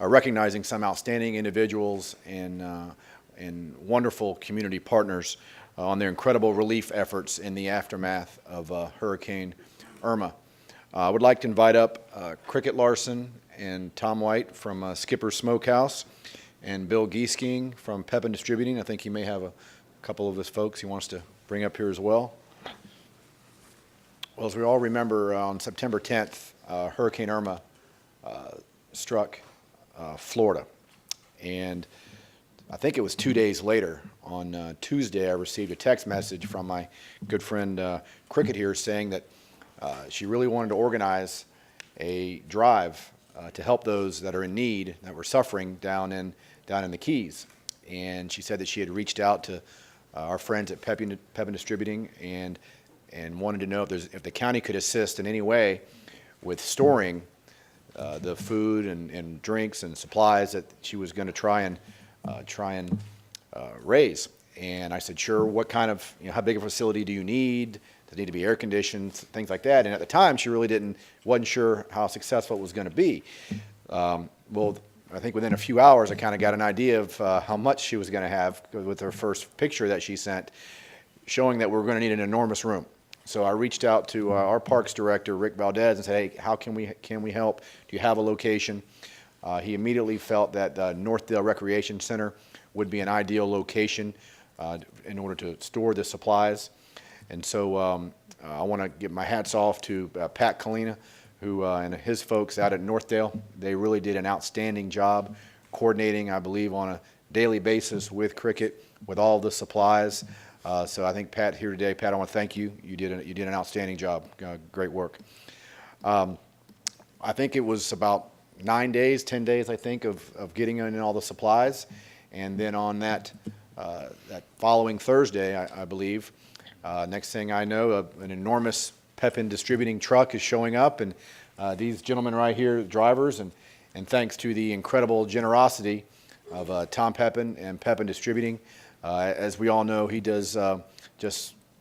recognizing some outstanding individuals and wonderful community partners on their incredible relief efforts in the aftermath of Hurricane Irma. I would like to invite up Cricket Larson and Tom White from Skipper's Smokehouse, and Bill Giesking from Pepin Distributing. I think he may have a couple of his folks he wants to bring up here as well. Well, as we all remember, on September 10th, Hurricane Irma struck Florida. And I think it was 2 days later, on Tuesday, I received a text message from my good friend Cricket here saying that she really wanted to organize a drive to help those that are in need, that were suffering down in the Keys. And she said that she had reached out to our friends at Pepin Distributing and wanted to know if the county could assist in any way with storing the food and drinks and supplies that she was going to try and raise. And I said, sure. What kind of, how big a facility do you need? Does it need to be air conditioned? Things like that. And at the time, she really wasn't sure how successful it was going to be. Well, I think within a few hours, I kind of got an idea of how much she was going to have with her first picture that she sent, showing that we were going to need an enormous room. So I reached out to our parks director, Rick Valdez, and said, hey, how can we help? Do you have a location? He immediately felt that Northdale Recreation Center would be an ideal location in order to store the supplies. And so I want to give my hats off to Pat Kalina, who and his folks out at Northdale. They really did an outstanding job coordinating, I believe, on a daily basis with Cricket, with all the supplies. So I think Pat here today, Pat, I want to thank you. You did an outstanding job. Great work. I think it was about 9 days, 10 days, I think, of getting in all the supplies. And then on that following Thursday, I believe, next thing I know, an enormous Pepin Distributing truck is showing up. And these gentlemen right here, drivers, and thanks to the incredible generosity of Tom Pepin and Pepin Distributing, as we all know, he does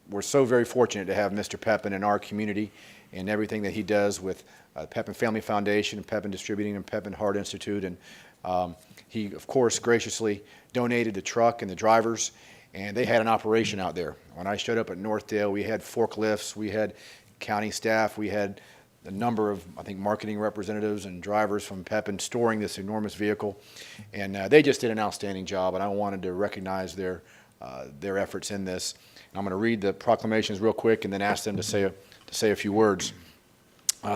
we're so very fortunate to have Mr. Pepin in our community and everything that he does with Pepin Family Foundation and Pepin Distributing and Pepin Heart Institute. And he, of course, graciously donated the truck and the drivers, and they had an operation out there. When I showed up at Northdale, we had forklifts, we had county staff, we had a number of, I think, marketing representatives and drivers from Pepin storing this enormous vehicle. And they just did an outstanding job, and I wanted to recognize their efforts in this. And I'm going to read the proclamations real quick and then ask them to say a few words.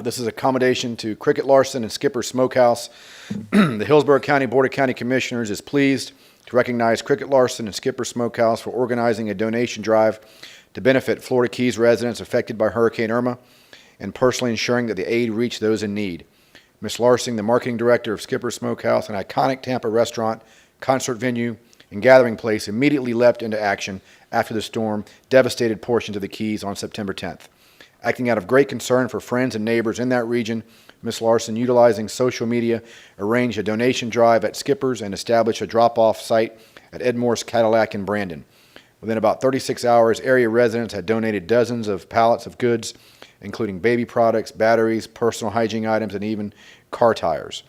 This is a commendation to Cricket Larson and Skipper's Smokehouse. The Hillsborough County Board of County Commissioners is pleased to recognize Cricket Larson and Skipper's Smokehouse for organizing a donation drive to benefit Florida Keys residents affected by Hurricane Irma and personally ensuring that the aid reached those in need. Ms. Larsing, the marketing director of Skipper's Smokehouse, an iconic Tampa restaurant, concert venue, and gathering place, immediately leapt into action after the storm devastated portions of the Keys on September 10th. Acting out of great concern for friends and neighbors in that region, Ms. Larson, utilizing social media, arranged a donation drive at Skipper's and established a drop-off site at Edmore's Cadillac in Brandon. Within about 36 hours, area residents had donated dozens of pallets of goods, including baby products, batteries, personal hygiene items, and even car tires.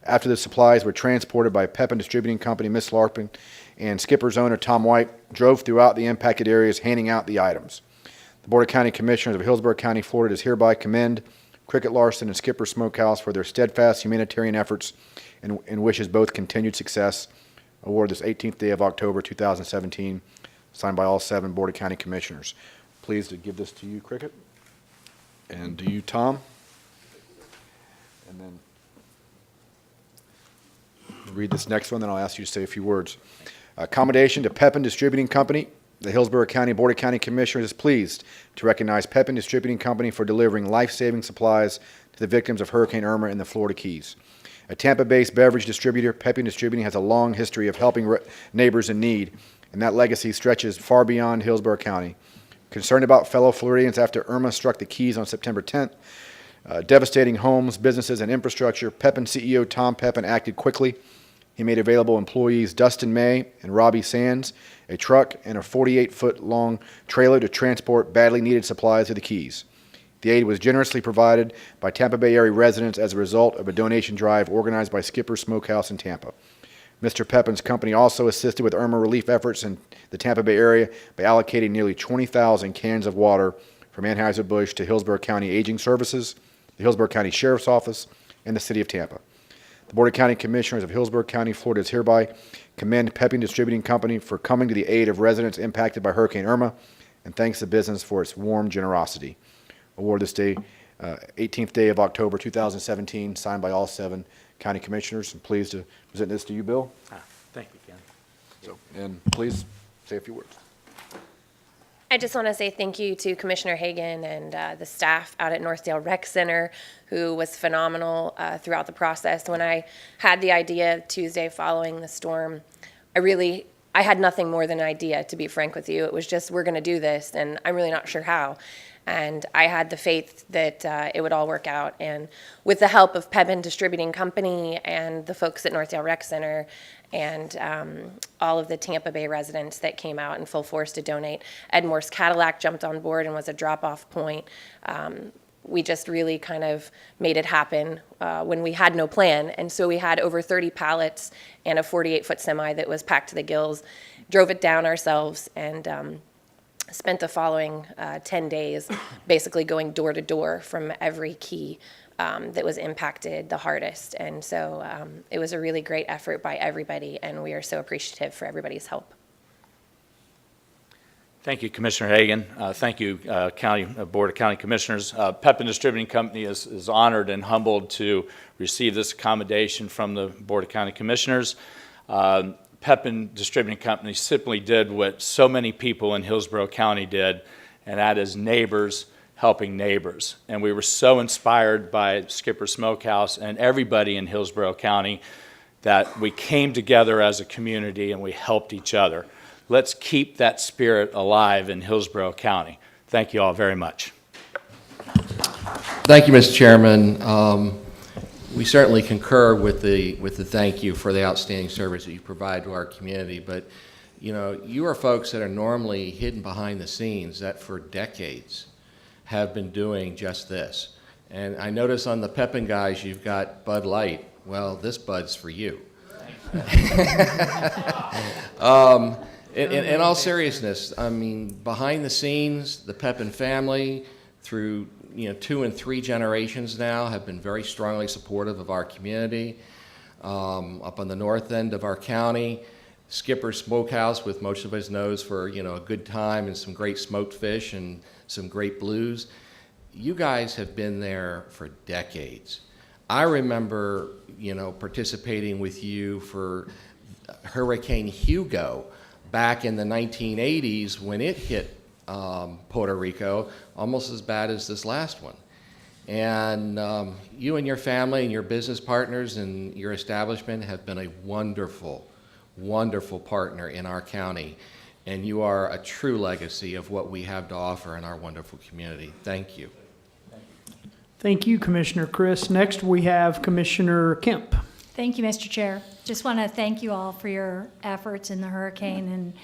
After the supplies were transported by Pepin Distributing Company, Ms. Larson and Skipper's owner, Tom White, drove throughout the impacted areas handing out the items. The Board of County Commissioners of Hillsborough County, Florida, does hereby commend Cricket Larson and Skipper's Smokehouse for their steadfast humanitarian efforts and wishes both continued success. Award this 18th day of October 2017, signed by all 7 Board of County Commissioners. Pleased to give this to you, Cricket, and to you, Tom. And then read this next one, then I'll ask you to say a few words. Commendation to Pepin Distributing Company. The Hillsborough County Board of County Commissioners is pleased to recognize Pepin Distributing Company for delivering life-saving supplies to the victims of Hurricane Irma in the Florida Keys. A Tampa-based beverage distributor, Pepin Distributing has a long history of helping neighbors in need, and that legacy stretches far beyond Hillsborough County. Concerned about fellow Floridians after Irma struck the Keys on September 10th, devastating homes, businesses, and infrastructure, Pepin CEO Tom Pepin acted quickly. He made available employees Dustin May and Robbie Sands a truck and a 48-foot long trailer to transport badly needed supplies to the Keys. The aid was generously provided by Tampa Bay area residents as a result of a donation drive organized by Skipper Smokehouse in Tampa. Mr. Pepin's company also assisted with Irma relief efforts in the Tampa Bay area by allocating nearly 20,000 cans of water from Anheuser-Busch to Hillsborough County Aging Services, the Hillsborough County Sheriff's Office, and the City of Tampa. The Board of County Commissioners of Hillsborough County, Florida is hereby commend Pepin Distributing Company for coming to the aid of residents impacted by Hurricane Irma, and thanks the business for its warm generosity. Award this day, 18th day of October 2017, signed by all 7 county commissioners. I'm pleased to present this to you, Bill. Thank you, Ken. So, and please say a few words. I just want to say thank you to Commissioner Hagan and the staff out at Northdale Rec Center, who was phenomenal throughout the process. When I had the idea Tuesday following the storm, I had nothing more than an idea, to be frank with you. It was just, we're going to do this, and I'm really not sure how. And I had the faith that it would all work out. And with the help of Pepin Distributing Company and the folks at Northdale Rec Center and all of the Tampa Bay residents that came out in full force to donate, Ed Moore's Cadillac jumped on board and was a drop-off point. We just really kind of made it happen when we had no plan. And so we had over 30 pallets and a 48-foot semi that was packed to the gills, drove it down ourselves, and spent the following 10 days basically going door to door from every key that was impacted the hardest. And so it was a really great effort by everybody, and we are so appreciative for everybody's help. Thank you, Commissioner Hagan. Thank you, Board of County Commissioners. Pepin Distributing Company is honored and humbled to receive this accommodation from the Board of County Commissioners. Pepin Distributing Company simply did what so many people in Hillsborough County did, and that is neighbors helping neighbors. And we were so inspired by Skipper Smokehouse and everybody in Hillsborough County that we came together as a community and we helped each other. Let's keep that spirit alive in Hillsborough County. Thank you all very much. Thank you, Mr. Chairman. We certainly concur with the thank you for the outstanding service that you provide to our community. But you know, you are folks that are normally hidden behind the scenes that for decades have been doing just this. And I notice on the Pepin guys, you've got Bud Light. Well, this Bud's for you. In all seriousness, I mean, behind the scenes, the Pepin family, through 2 and 3 generations now, have been very strongly supportive of our community. Up on the north end of our county, Skipper Smokehouse, with most of us knows for a good time and some great smoked fish and some great blues. You guys have been there for decades. I remember participating with you for Hurricane Hugo back in the 1980s when it hit Puerto Rico, almost as bad as this last one. And you and your family and your business partners and your establishment have been a wonderful, wonderful partner in our county. And you are a true legacy of what we have to offer in our wonderful community. Thank you. Thank you, Commissioner Chris. Next, we have Commissioner Kemp. Thank you, Mr. Chair. Just want to thank you all for your efforts in the hurricane,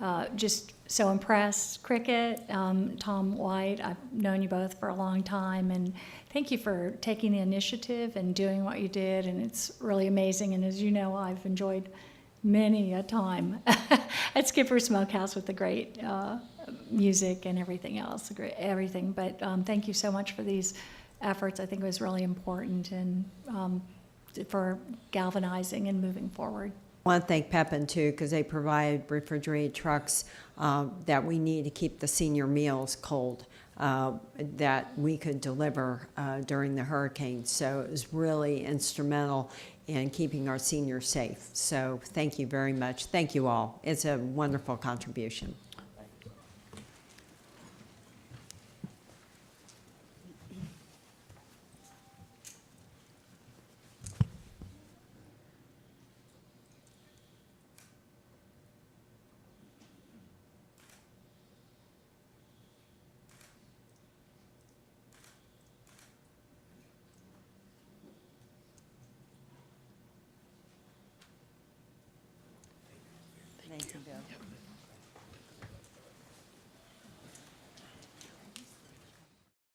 and just so impressed. Cricket, Tom White, I've known you both for a long time, and thank you for taking the initiative and doing what you did, and it's really amazing. And as you know, I've enjoyed many a time at Skipper Smokehouse with the great music and everything else, everything. But thank you so much for these efforts. I think it was really important and for galvanizing and moving forward. I want to thank Pepin too, because they provide refrigerated trucks that we need to keep the senior meals cold that we could deliver during the hurricane. So it was really instrumental in keeping our seniors safe. So thank you very much. Thank you all. It's a wonderful contribution.